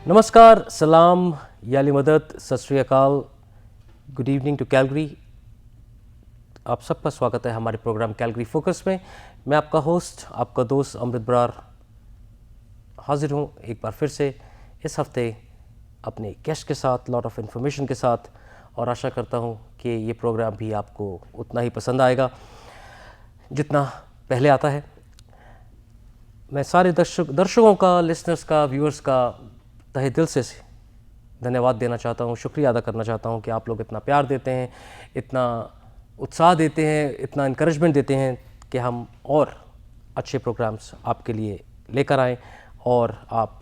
नमस्कार, सलाम, याली मदद, सत श्री अकाल, गुड इवनिंग टू कैलगरी। आप सबका स्वागत है हमारे प्रोग्राम कैलगरी फोकस में। मैं आपका होस्ट, आपका दोस्त अमृत बरार हाजिर हूँ एक बार फिर से इस हफ्ते अपने गेस्ट के साथ, लॉट ऑफ इन्फॉर्मेशन के साथ, और आशा करता हूँ कि ये प्रोग्राम भी आपको उतना ही पसंद आएगा जितना पहले आता है। मैं सारे दर्शकों का, लिसनर्स का, व्यूअर्स का तहे दिल से धन्यवाद देना चाहता हूँ, शुक्रिया अदा करना चाहता हूँ कि आप लोग इतना प्यार देते हैं, इतना उत्साह देते हैं, इतना इनकरेजमेंट देते हैं कि हम और अच्छे प्रोग्राम्स आपके लिए लेकर आएँ और आप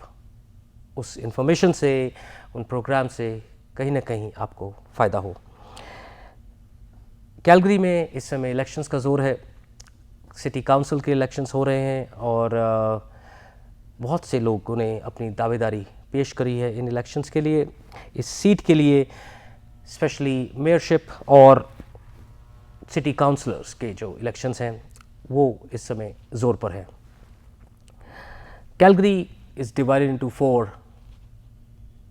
उस इन्फॉर्मेशन से, उन प्रोग्राम से कहीं ना कहीं आपको फ़ायदा हो। कैलगरी में इस समय इलेक्शंस का ज़ोर है, सिटी काउंसिल के इलेक्शंस हो रहे हैं और बहुत से लोगों ने अपनी दावेदारी पेश करी है इन इलेक्शंस के लिए, इस सीट के लिए, स्पेशली मेयरशिप और सिटी काउंसलर्स के जो इलेक्शंस हैं वो इस समय ज़ोर पर हैं। Calgary is divided into 4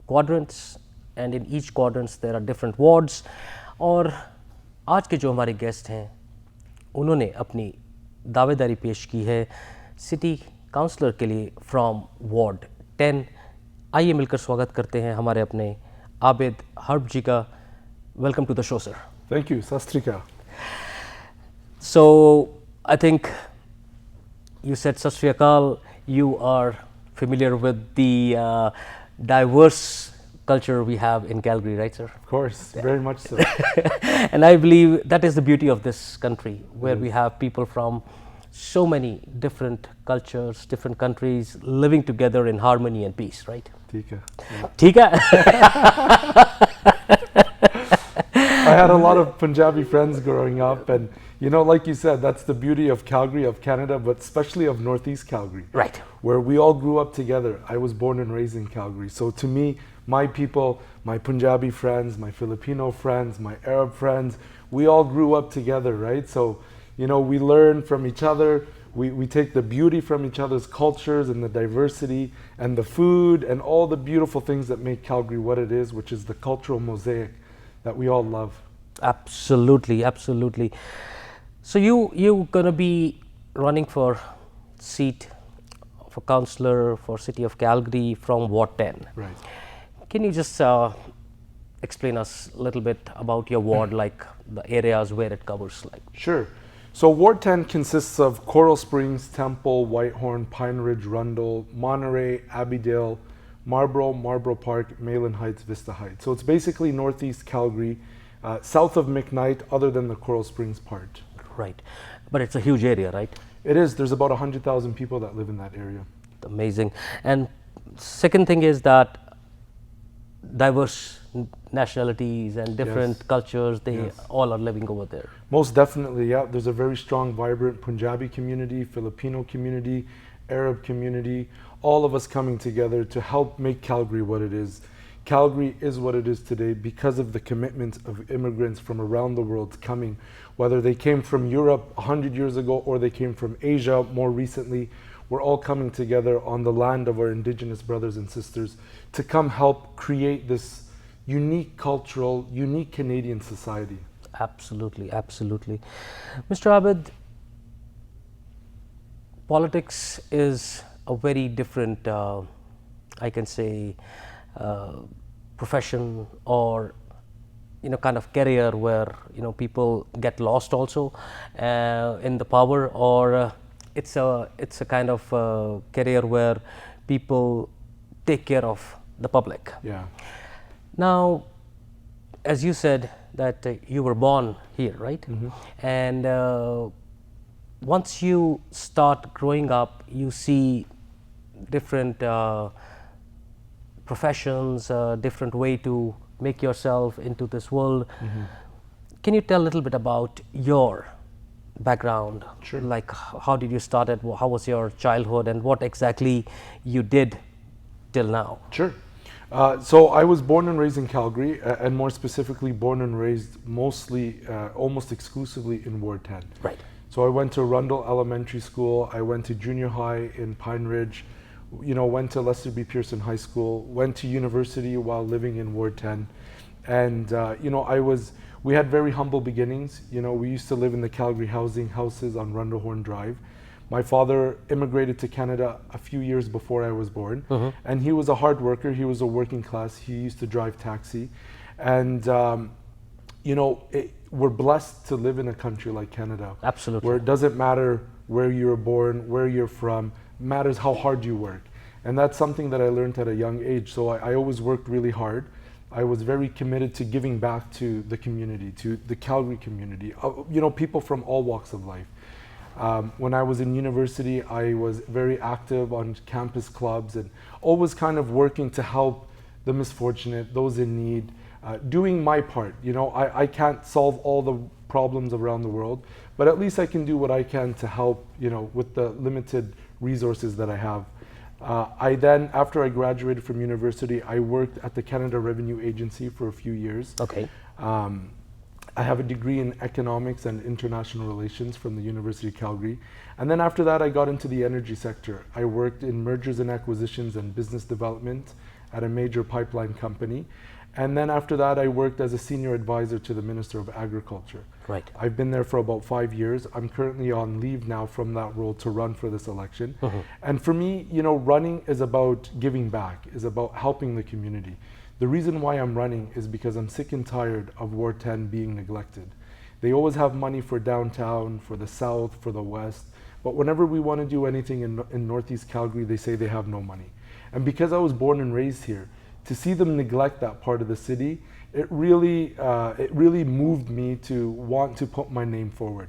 quadrants and in each quadrants there are different wards। और आज के जो हमारे गेस्ट हैं उन्होंने अपनी दावेदारी पेश की है सिटी काउंसलर के लिए फ्रॉम वार्ड 10। आइए मिलकर स्वागत करते हैं हमारे अपने आबिद हर्ब जी का। Welcome to the show sir. Thank you. Sat Sri Akal. So I think you said Sat Shri Akal, you are familiar with the diverse culture we have in Calgary, right sir? Of course, very much so. And I believe that is the beauty of this country, where we have people from so many different cultures, different countries living together in harmony and peace, right? Tika. Yeah. Tika? I had a lot of Punjabi friends growing up, and you know, like you said, that's the beauty of Calgary, of Canada, but especially of Northeast Calgary. Right. Where we all grew up together. I was born and raised in Calgary. So to me, my people, my Punjabi friends, my Filipino friends, my Arab friends, we all grew up together, right? So, you know, we learn from each other. We take the beauty from each other's cultures and the diversity and the food and all the beautiful things that make Calgary what it is, which is the cultural mosaic that we all love. Absolutely, absolutely. So you're gonna be running for seat for councillor for City of Calgary from Ward 10. Right. Can you just explain us a little bit about your ward, like the areas where it covers, like? Sure. So Ward 10 consists of Coral Springs, Temple, Whitehorn, Pine Ridge, Rundle, Monterey, Abbeydale, Marlborough Park, Malin Heights, Vista Heights. So it's basically Northeast Calgary, south of McKnight, other than the Coral Springs part. Right. But it's a huge area, right? It is. There's about 100,000 people that live in that area. Amazing. And second thing is that diverse nationalities and different cultures, they all are living over there. Most definitely, yeah. There's a very strong, vibrant Punjabi community, Filipino community, Arab community, all of us coming together to help make Calgary what it is. Calgary is what it is today because of the commitment of immigrants from around the world coming, whether they came from Europe 100 years ago or they came from Asia more recently. We're all coming together on the land of our Indigenous brothers and sisters to come help create this unique cultural, unique Canadian society. Absolutely, absolutely. Mr.Abed, politics is a very different, I can say, profession or kind of career where people get lost also in the power, or it's a kind of career where people take care of the public. Yeah. Now, as you said that you were born here, right? Mm-hmm. And once you start growing up, you see different professions, different way to make yourself into this world. Mm-hmm. Can you tell a little bit about your background? Sure. Like how did you start it? How was your childhood, and what exactly you did till now? Sure. So I was born and raised in Calgary, and more specifically born and raised mostly, almost exclusively in Ward 10. Right. So I went to Rundle Elementary School, I went to junior high in Pine Ridge, went to Lester B. Pearson High School, went to university while living in Ward 10. And, we had very humble beginnings. We used to live in the Calgary housing houses on Rundlehorn Drive. My father immigrated to Canada a few years before I was born, and he was a hard worker. He was a working class. He used to drive taxi. And, we're blessed to live in a country like Canada. Absolutely. Where it doesn't matter where you were born, where you're from, matters how hard you work. And that's something that I learned at a young age. So I always worked really hard. I was very committed to giving back to the community, to the Calgary community, people from all walks of life. When I was in university, I was very active on campus clubs and always kind of working to help the misfortunate, those in need, doing my part. I can't solve all the problems around the world, but at least I can do what I can to help, with the limited resources that I have. I then, after I graduated from university, I worked at the Canada Revenue Agency for a few years. Okay. I have a degree in economics and international relations from the University of Calgary. And then after that, I got into the energy sector. I worked in mergers and acquisitions and business development at a major pipeline company. And then after that, I worked as a senior advisor to the Minister of Agriculture. Right. I've been there for about 5 years. I'm currently on leave now from that role to run for this election. And for me, running is about giving back, is about helping the community. The reason why I'm running is because I'm sick and tired of Ward 10 being neglected. They always have money for downtown, for the south, for the west, but whenever we want to do anything in Northeast Calgary, they say they have no money. And because I was born and raised here, to see them neglect that part of the city, it really moved me to want to put my name forward.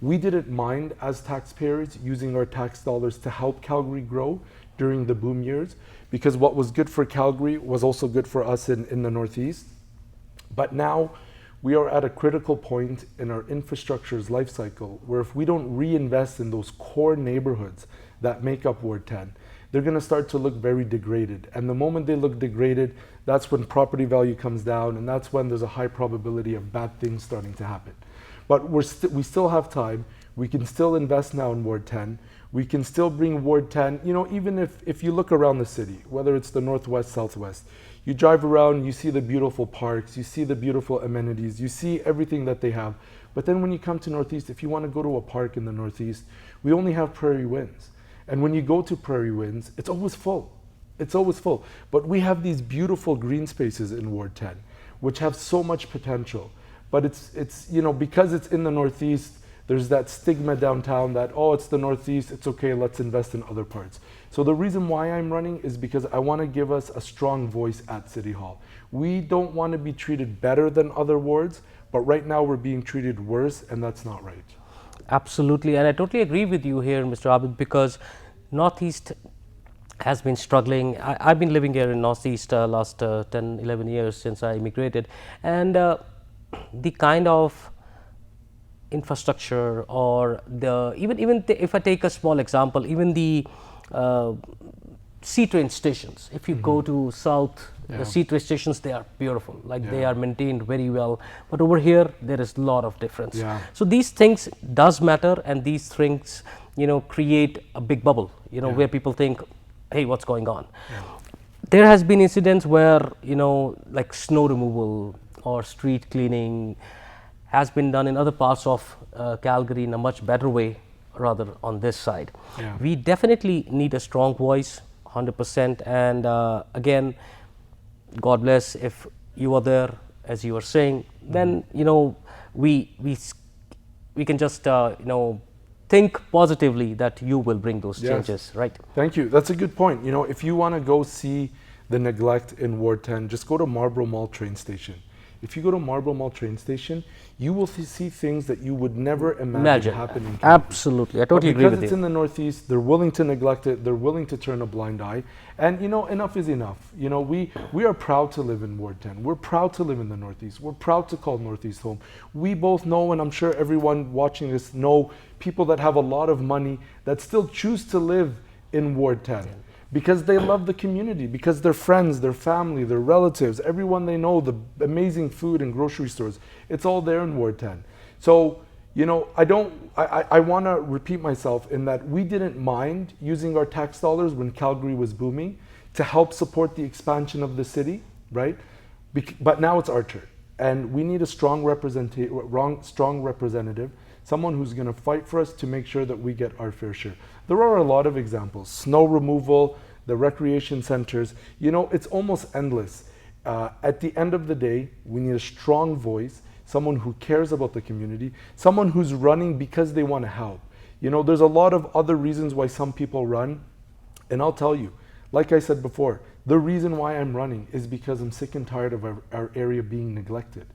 We didn't mind as taxpayers using our tax dollars to help Calgary grow during the boom years, because what was good for Calgary was also good for us in the Northeast. But now we are at a critical point in our infrastructure's life cycle where if we don't reinvest in those core neighborhoods that make up Ward 10, they're going to start to look very degraded. And the moment they look degraded, that's when property value comes down, and that's when there's a high probability of bad things starting to happen. But we still have time. We can still invest now in Ward 10. We can still bring Ward 10, even if you look around the city, whether it's the Northwest, Southwest, you drive around, you see the beautiful parks, you see the beautiful amenities, you see everything that they have. But then when you come to Northeast, if you want to go to a park in the Northeast, we only have Prairie Winds. And when you go to Prairie Winds, it's always full. It's always full. But we have these beautiful green spaces in Ward 10, which have so much potential. But it's because it's in the Northeast, there's that stigma downtown that, it's the Northeast, it's okay, let's invest in other parts. So the reason why I'm running is because I want to give us a strong voice at City Hall. We don't want to be treated better than other wards, but right now we're being treated worse, and that's not right. Absolutely, and I totally agree with you here, Mr. Abed, because Northeast has been struggling. I've been living here in Northeast last 10, 11 years since I immigrated, and the kind of infrastructure or if I take a small example, even the C-train stations, if you go to south, the C-train stations, they are beautiful, they are maintained very well, but over here there is a lot of difference. So these things does matter, and these things create a big bubble where people think, hey, what's going on? There has been incidents where like snow removal or street cleaning has been done in other parts of Calgary in a much better way rather on this side. We definitely need a strong voice, 100%, and again, God bless if you are there, as you were saying, then we can just think positively that you will bring those changes, right? Thank you. That's a good point. If you want to go see the neglect in Ward 10, just go to Marlborough Mall train station. If you go to Marlborough Mall train station, you will see things that you would never imagine happening. Absolutely, I totally agree with you. Because it's in the Northeast, they're willing to neglect it. They're willing to turn a blind eye. And enough is enough. We are proud to live in Ward 10. We're proud to live in the Northeast. We're proud to call Northeast home. We both know, and I'm sure everyone watching this know, people that have a lot of money that still choose to live in Ward 10. Because they love the community, because their friends, their family, their relatives, everyone they know, the amazing food and grocery stores, it's all there in Ward 10. So, you know, I want to repeat myself in that we didn't mind using our tax dollars when Calgary was booming to help support the expansion of the city, right? But now it's our turn. And we need a strong representative, someone who's going to fight for us to make sure that we get our fair share. There are a lot of examples: snow removal, the recreation centers. You know, it's almost endless. At the end of the day, we need a strong voice, someone who cares about the community, someone who's running because they want to help. You know, there's a lot of other reasons why some people run. And I'll tell you, like I said before, the reason why I'm running is because I'm sick and tired of our area being neglected.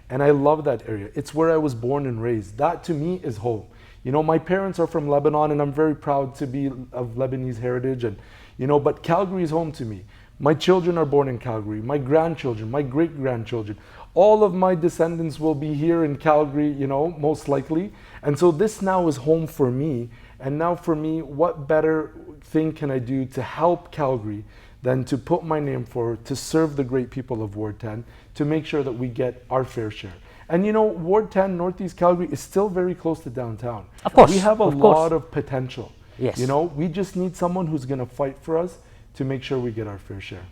And I love that area. It's where I was born and raised. That to me is home. You know, my parents are from Lebanon and I'm very proud to be of Lebanese heritage, and you know, but Calgary is home to me. My children are born in Calgary, my grandchildren, my great-grandchildren. All of my descendants will be here in Calgary, you know, most likely. And so this now is home for me. And now for me, what better thing can I do to help Calgary than to put my name forward, to serve the great people of Ward 10, to make sure that we get our fair share. And you know, Ward 10, Northeast Calgary, is still very close to downtown. Of course. We have a lot of potential. Yes. You know, we just need someone who's going to fight for us to make sure we get our fair share.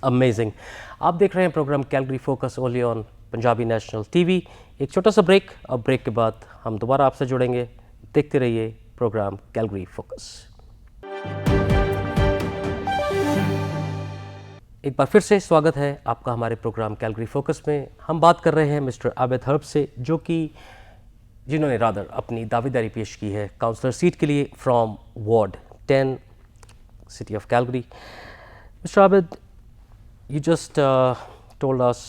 Amazing. आप देख रहे हैं programme Calgary Focus only on Punjabi national TV. एक छोटा सा break, और break के बाद हम दोबारा आपसे जुड़ेंगे। देखते रहिए प्रोग्राम कैलगरी फोकस। एक बार फिर से स्वागत है आपका हमारे प्रोग्राम कैलगरी फोकस में। हम बात कर रहे हैं मिस्टर आबेद हर्ब से, जो कि जिन्होंने रादर अपनी दावेदारी पेश की है काउंसलर सीट के लिए from ward 10 city of Calgary. Mister Abed, you just told us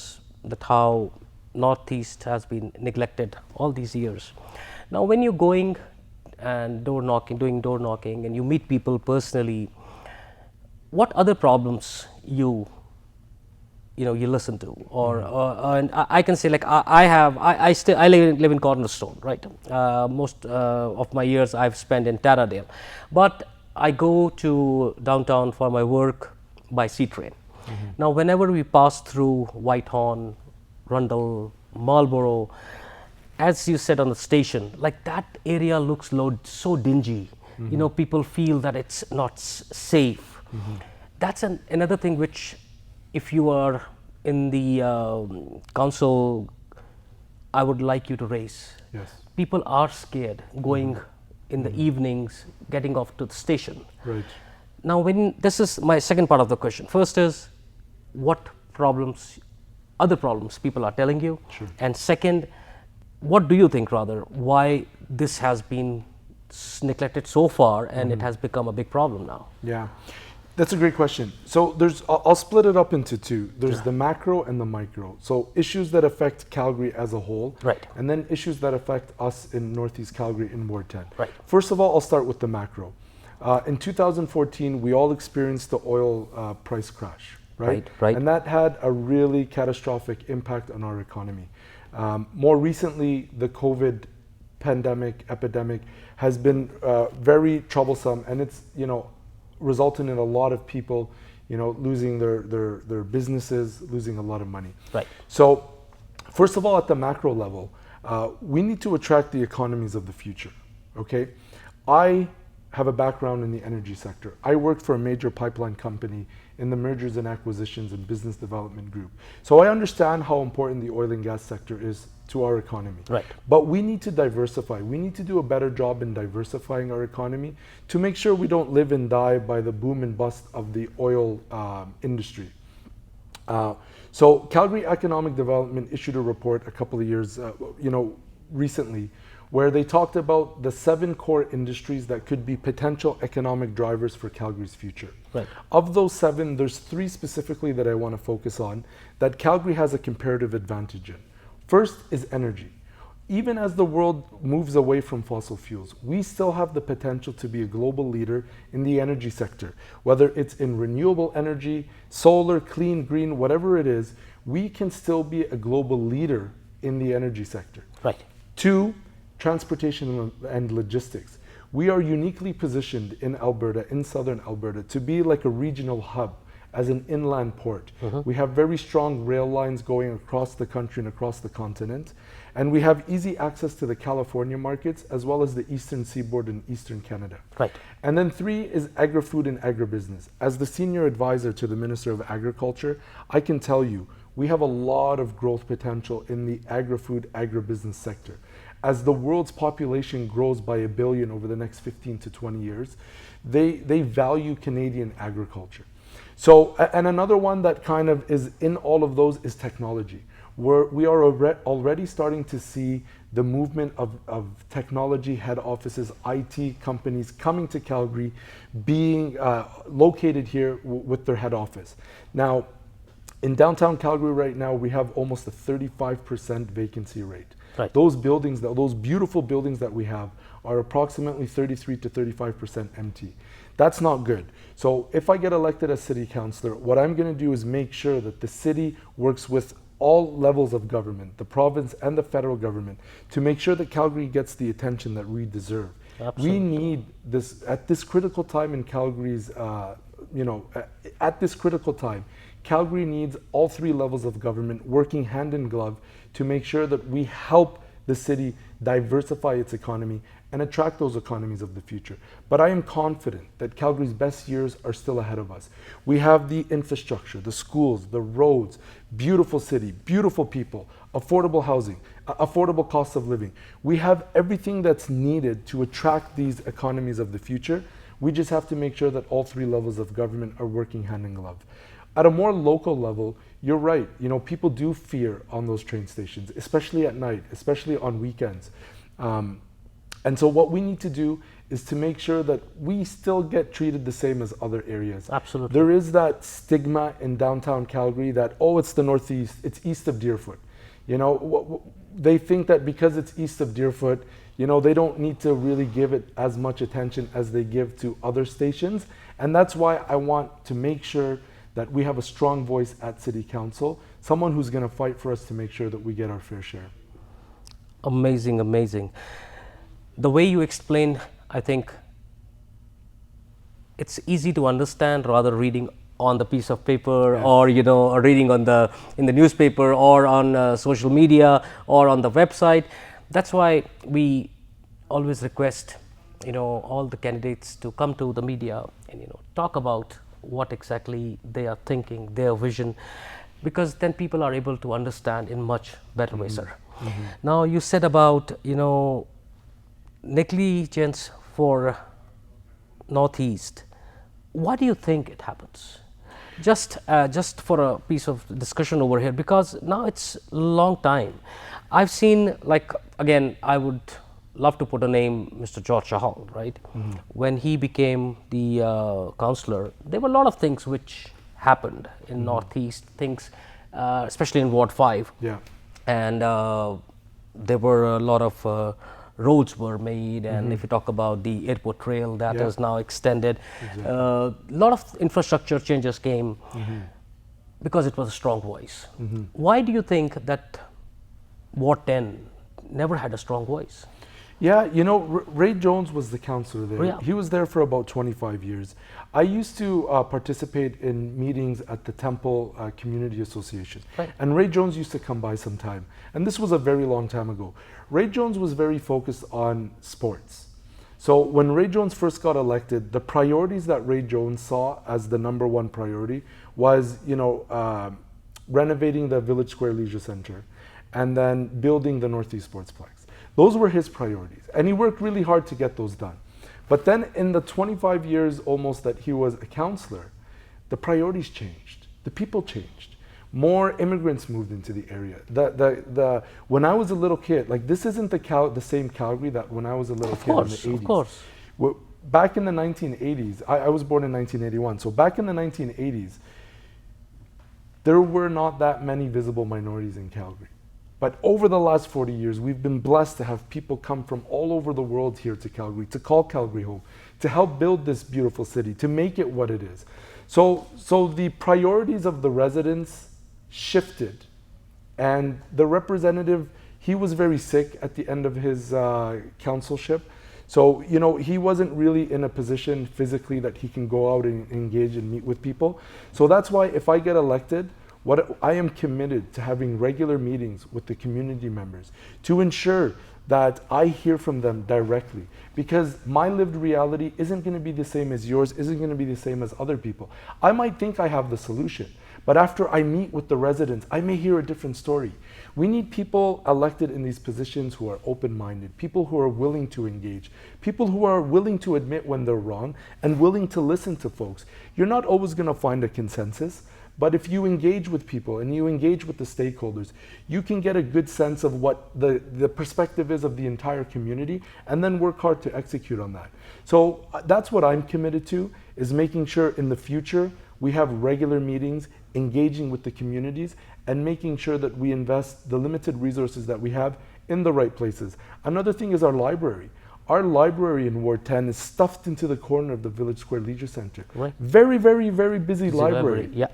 that how Northeast has been neglected all these years. Now when you're going and doing door knocking and you meet people personally, what other problems you listen to, or and I can say, like, I live in Cornerstone, right? Most of my years I've spent in Taradale, but I go to downtown for my work by sea train. Now whenever we pass through Whitehorn, Rundle, Marlborough, as you said on the station, like, that area looks so dingy. You know, people feel that it's not safe. That's another thing which, if you are in the council, I would like you to raise. Yes. People are scared going in the evenings, getting off to the station. Right. Now, this is my second part of the question. First is, what other problems people are telling you? Sure. And second, what do you think, rather, why this has been neglected so far and it has become a big problem now? Yeah, that's a great question. So I'll split it up into two. There's the macro and the micro. So issues that affect Calgary as a whole, right, and then issues that affect us in Northeast Calgary in Ward 10. Right. First of all, I'll start with the macro. In 2014, we all experienced the oil price crash, right? Right. And that had a really catastrophic impact on our economy. More recently, the COVID epidemic has been very troublesome, and it's, you know, resulted in a lot of people, you know, losing their businesses, losing a lot of money. Right. So, first of all, at the macro level, we need to attract the economies of the future. Okay, I have a background in the energy sector. I worked for a major pipeline company in the mergers and acquisitions and business development group. So I understand how important the oil and gas sector is to our economy. Right. But we need to diversify. We need to do a better job in diversifying our economy to make sure we don't live and die by the boom and bust of the oil industry. So Calgary Economic Development issued a report a couple of years, recently, where they talked about the 7 core industries that could be potential economic drivers for Calgary's future. Right. Of those 7, there's 3 specifically that I want to focus on that Calgary has a comparative advantage in. First is energy. Even as the world moves away from fossil fuels, we still have the potential to be a global leader in the energy sector. Whether it's in renewable energy, solar, clean, green, whatever it is, we can still be a global leader in the energy sector. Right. 2, transportation and logistics. We are uniquely positioned in Alberta, in southern Alberta, to be like a regional hub as an inland port. We have very strong rail lines going across the country and across the continent. And we have easy access to the California markets as well as the eastern seaboard in eastern Canada. Right. And then 3 is agri-food and agribusiness. As the senior advisor to the Minister of Agriculture, I can tell you, we have a lot of growth potential in the agri-food, agribusiness sector. As the world's population grows by 1 billion over the next 15 to 20 years, they value Canadian agriculture. So, and another one that kind of is in all of those is technology. We are already starting to see the movement of technology head offices, IT companies coming to Calgary, being located here with their head office. Now, in downtown Calgary right now, we have almost a 35% vacancy rate. Right. Those buildings, those beautiful buildings that we have are approximately 33 to 35% empty. That's not good. So if I get elected as city councillor, what I'm going to do is make sure that the city works with all levels of government, the province and the federal government, to make sure that Calgary gets the attention that we deserve. Absolutely. We need this at this critical time in Calgary's, at this critical time, Calgary needs all 3 levels of government working hand in glove to make sure that we help the city diversify its economy and attract those economies of the future. But I am confident that Calgary's best years are still ahead of us. We have the infrastructure, the schools, the roads, beautiful city, beautiful people, affordable housing, affordable cost of living. We have everything that's needed to attract these economies of the future. We just have to make sure that all 3 levels of government are working hand in glove. At a more local level, you're right. People do fear on those train stations, especially at night, especially on weekends. And so what we need to do is to make sure that we still get treated the same as other areas. Absolutely. There is that stigma in downtown Calgary that, it's the Northeast, it's east of Deerfoot. They think that because it's east of Deerfoot, they don't need to really give it as much attention as they give to other stations. And that's why I want to make sure that we have a strong voice at City Council, someone who's going to fight for us to make sure that we get our fair share. Amazing, amazing. The way you explain, I think it's easy to understand rather reading on the piece of paper, yes, or reading in the newspaper or on social media or on the website. That's why we always request all the candidates to come to the media and talk about what exactly they are thinking, their vision, because then people are able to understand in much better way, sir. Now you said about negligence for Northeast. Why do you think it happens? Just for a piece of discussion over here, because now it's long time. I've seen, again, I would love to put a name, Mr. George Chahal, right? When he became the councillor, there were a lot of things which happened in Northeast, things, especially in Ward 5. Yeah. And there were a lot of roads were made, and if you talk about the airport trail that is now extended, a lot of infrastructure changes came because it was a strong voice. Why do you think that Ward 10 never had a strong voice? Yeah, Ray Jones was the councillor there. Yeah. He was there for about 25 years. I used to participate in meetings at the Temple Community Association. Right. And Ray Jones used to come by sometime. And this was a very long time ago. Ray Jones was very focused on sports. So when Ray Jones first got elected, the priorities that Ray Jones saw as the #1 priority was, renovating the Village Square Leisure Center and then building the Northeast Sportsplex. Those were his priorities, and he worked really hard to get those done. But then in the 25 years almost that he was a councillor, the priorities changed, the people changed. More immigrants moved into the area. When I was a little kid, this isn't the same Calgary that when I was a little kid in the 80s. Of course. Back in the 1980s, I was born in 1981, so back in the 1980s, there were not that many visible minorities in Calgary. But over the last 40 years, we've been blessed to have people come from all over the world here to Calgary, to call Calgary home, to help build this beautiful city, to make it what it is. So the priorities of the residents shifted. And the representative, he was very sick at the end of his councilship. So, you know, he wasn't really in a position physically that he can go out and engage and meet with people. So that's why if I get elected, I am committed to having regular meetings with the community members to ensure that I hear from them directly, because my lived reality isn't going to be the same as yours, isn't going to be the same as other people. I might think I have the solution, but after I meet with the residents, I may hear a different story. We need people elected in these positions who are open-minded, people who are willing to engage, people who are willing to admit when they're wrong and willing to listen to folks. You're not always going to find a consensus, but if you engage with people and you engage with the stakeholders, you can get a good sense of what the perspective is of the entire community and then work hard to execute on that. So that's what I'm committed to, is making sure in the future we have regular meetings, engaging with the communities and making sure that we invest the limited resources that we have in the right places. Another thing is our library. Our library in Ward 10 is stuffed into the corner of the Village Square Leisure Center. Right. Very, very, very busy library. Yeah.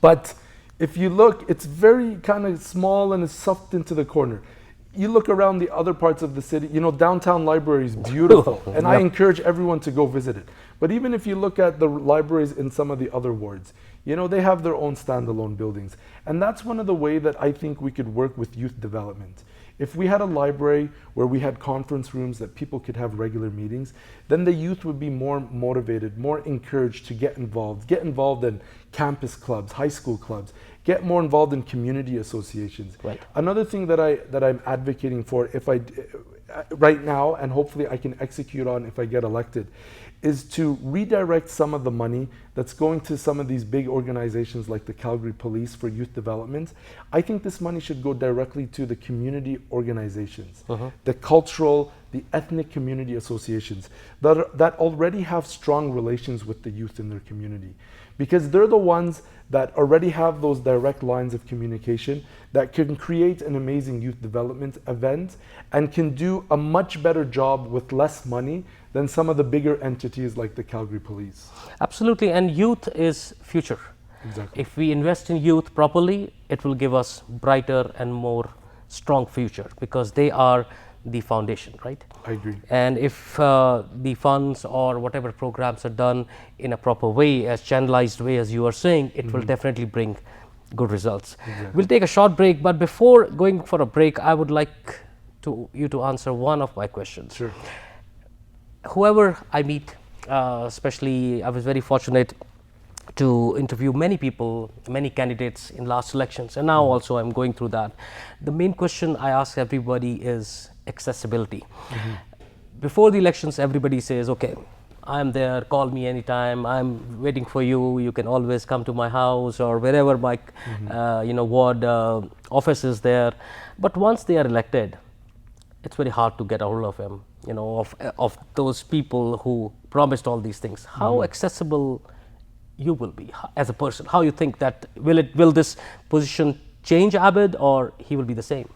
But if you look, it's very kind of small and it's stuffed into the corner. You look around the other parts of the city, you know, downtown library is beautiful, and I encourage everyone to go visit it. But even if you look at the libraries in some of the other wards, you know, they have their own standalone buildings. And that's one of the ways that I think we could work with youth development. If we had a library where we had conference rooms that people could have regular meetings, then the youth would be more motivated, more encouraged to get involved in campus clubs, high school clubs, get more involved in community associations. Right. Another thing that I'm advocating for, right now, and hopefully I can execute on if I get elected, is to redirect some of the money that's going to some of these big organizations like the Calgary Police for youth development. I think this money should go directly to the community organizations, the cultural, the ethnic community associations that already have strong relations with the youth in their community. Because they're the ones that already have those direct lines of communication that can create an amazing youth development event and can do a much better job with less money than some of the bigger entities like the Calgary Police. Absolutely, and youth is future. Exactly. If we invest in youth properly, it will give us brighter and more strong future, because they are the foundation, right? I agree. And if the funds or whatever programs are done in a proper way, as channelized way as you are saying, it will definitely bring good results. Exactly. We'll take a short break, but before going for a break, I would like you to answer one of my questions. Sure. Whoever I meet, especially I was very fortunate to interview many people, many candidates in last elections, and now also I'm going through that. The main question I ask everybody is accessibility. Before the elections, everybody says, okay, I'm there, call me anytime, I'm waiting for you, you can always come to my house or wherever my ward office is there. But once they are elected, it's very hard to get a hold of them, you know, of those people who promised all these things. How accessible you will be as a person? How you think that, will this position change Abed, or he will be the same?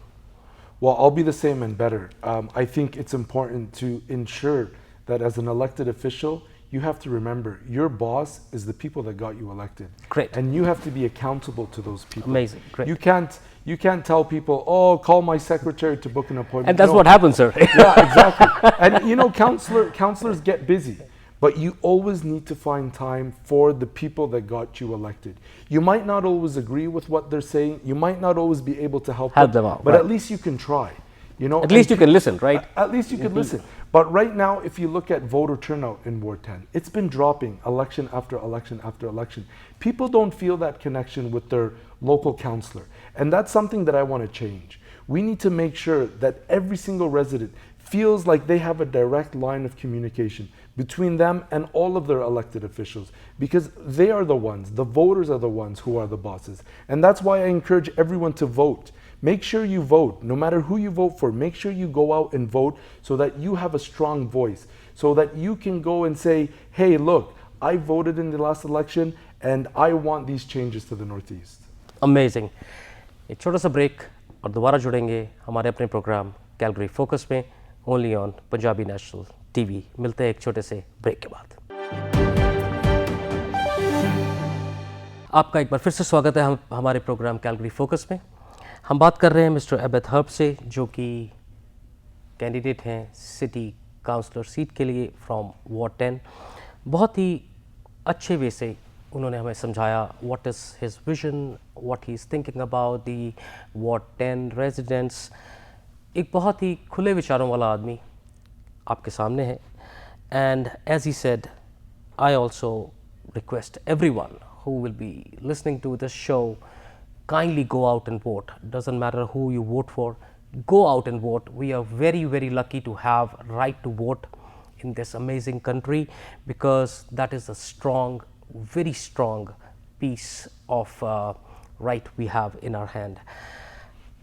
Well, I'll be the same and better. I think it's important to ensure that as an elected official, you have to remember your boss is the people that got you elected. Great. And you have to be accountable to those people. Amazing. Great. You can't tell people, oh, call my secretary to book an appointment. And that's what happens, sir. Yeah, exactly. And you know, counselors get busy, but you always need to find time for the people that got you elected. You might not always agree with what they're saying. You might not always be able to help them out, but right. at least you can try. You know, At least you can listen, right? At least you can listen. But right now, if you look at voter turnout in Ward 10, it's been dropping election after election after election. People don't feel that connection with their local councillor. And that's something that I want to change. We need to make sure that every single resident feels like they have a direct line of communication between them and all of their elected officials, because they are the ones, the voters are the ones who are the bosses. And that's why I encourage everyone to vote. Make sure you vote, no matter who you vote for. Make sure you go out and vote so that you have a strong voice, so that you can go and say, hey, look, I voted in the last election and I want these changes to the Northeast. Amazing. एक छोटा सा break और दोबारा जुड़ेंगे हमारे अपने programme Calgary focus में, only on Punjabi national TV. मिलते हैं एक छोटे से ब्रेक के बाद। आपका एक बार फिर से स्वागत है हमारे प्रोग्राम कैलगरी फोकस में। हम बात कर रहे हैं मिस्टर एबेद हर्ब से, जो कि कैंडिडेट हैं सिटी काउंसलर सीट के लिए फ्रॉम वार्ड 10। बहुत ही अच्छे वे से उन्होंने हमें समझाया what is his vision, what he is thinking about the ward 10 residents. एक बहुत ही खुले विचारों वाला आदमी आपके सामने है। And as he said, I also request everyone who will be listening to this show, kindly go out and vote. Doesn't matter who you vote for, go out and vote. We are very, very lucky to have right to vote in this amazing country, because that is a strong, very strong piece of right we have in our hand.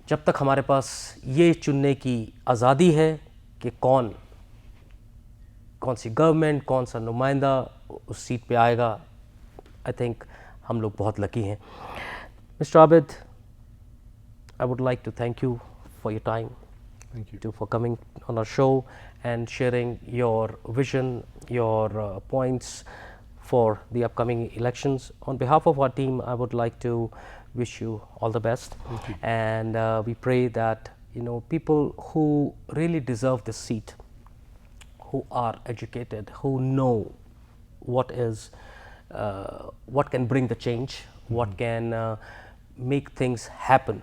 जब तक हमारे पास ये चुनने की आज़ादी है कि कौन सी गवर्नमेंट, कौन सा नुमाइंदा उस सीट पे आएगा, आई थिंक हम लोग बहुत लकी हैं। Mister Abid, I would like to thank you for your time, for coming on our show and sharing your vision, your points for the upcoming elections. On behalf of our team, I would like to wish you all the best. Thank you. And we pray that people who really deserve this seat, who are educated, who know what can bring the change, what can make things happen.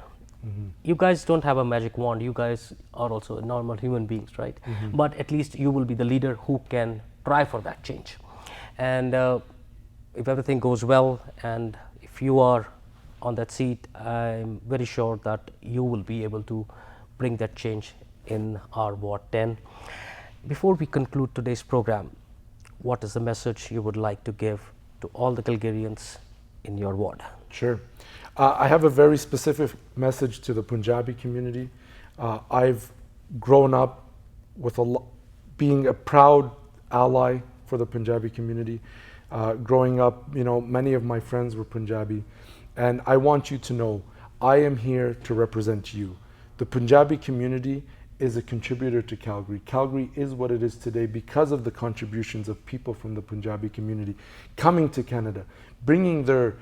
You guys don't have a magic wand. You guys are also normal human beings, right? But at least you will be the leader who can try for that change. And if everything goes well, and if you are on that seat, I'm very sure that you will be able to bring that change in our Ward 10. Before we conclude today's program, what is the message you would like to give to all the Calgarians in your ward? Sure. I have a very specific message to the Punjabi community. I've grown up with being a proud ally for the Punjabi community. Growing up, many of my friends were Punjabi, and I want you to know I am here to represent you. The Punjabi community is a contributor to Calgary. Calgary is what it is today because of the contributions of people from the Punjabi community coming to Canada, bringing their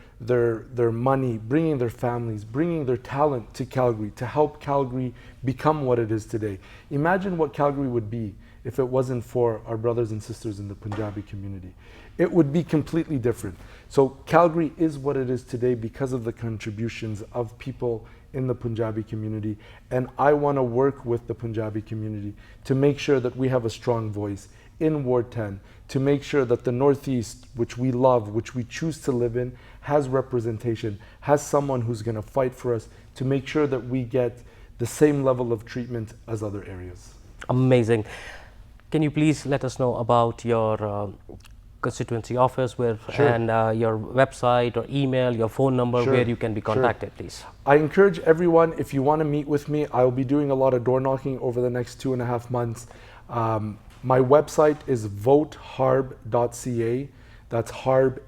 money, bringing their families, bringing their talent to Calgary to help Calgary become what it is today. Imagine what Calgary would be if it wasn't for our brothers and sisters in the Punjabi community. It would be completely different. So Calgary is what it is today because of the contributions of people in the Punjabi community, and I want to work with the Punjabi community to make sure that we have a strong voice in Ward 10, to make sure that the Northeast, which we love, which we choose to live in, has representation, has someone who's going to fight for us to make sure that we get the same level of treatment as other areas. Amazing. Can you please let us know about your constituency office and your website or email, your phone number, where you can be contacted, please? I encourage everyone, if you want to meet with me, I'll be doing a lot of door knocking over the next 2.5 months. My website is voteharb.ca. That's Harb,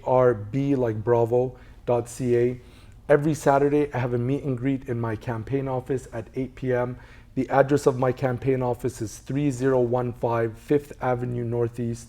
Harb, like Bravo.ca. Every Saturday, I have a meet and greet in my campaign office at 8 p.m. The address of my campaign office is 3015 5th Avenue Northeast.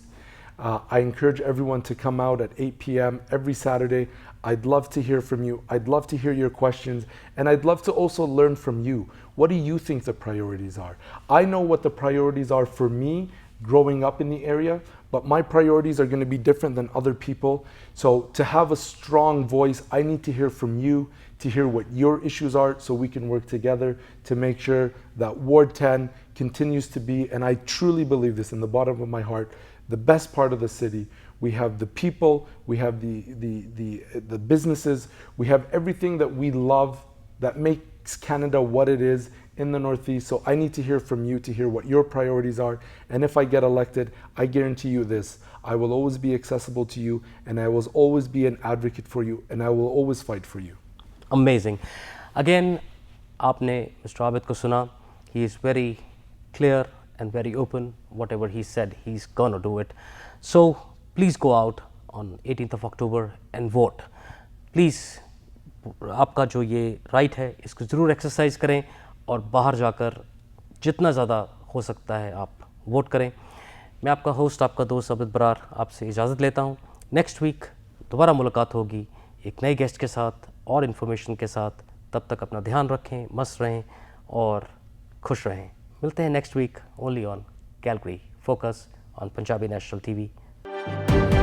I encourage everyone to come out at 8 p.m. every Saturday. I'd love to hear from you. I'd love to hear your questions. And I'd love to also learn from you. What do you think the priorities are? I know what the priorities are for me growing up in the area, but my priorities are going to be different than other people. So to have a strong voice, I need to hear from you, to hear what your issues are, so we can work together to make sure that Ward 10 continues to be, and I truly believe this in the bottom of my heart, the best part of the city. We have the people, we have the businesses, we have everything that we love that makes Canada what it is in the Northeast. So I need to hear from you to hear what your priorities are. And if I get elected, I guarantee you this, I will always be accessible to you, and I will always be an advocate for you, and I will always fight for you. Amazing. Again, आपने Mr. Abed को सुना. He is very clear and very open. Whatever he said, he's gonna do it. So please go out on 18th of October and vote. Please, आपका जो ये right है, इसको ज़रूर exercise करें और बाहर जाकर जितना ज़्यादा हो सकता है आप वोट करें. मैं आपका होस्ट, आपका दोस्त अबेद बरार आपसे इजाज़त लेता हूँ. नेक्स्ट वीक दोबारा मुलाकात होगी एक नए गेस्ट के साथ और इन्फॉर्मेशन के साथ. तब तक अपना ध्यान रखें, मस्त रहें और खुश रहें. मिलते हैं next week only on Calgary Focus on Punjabi National TV.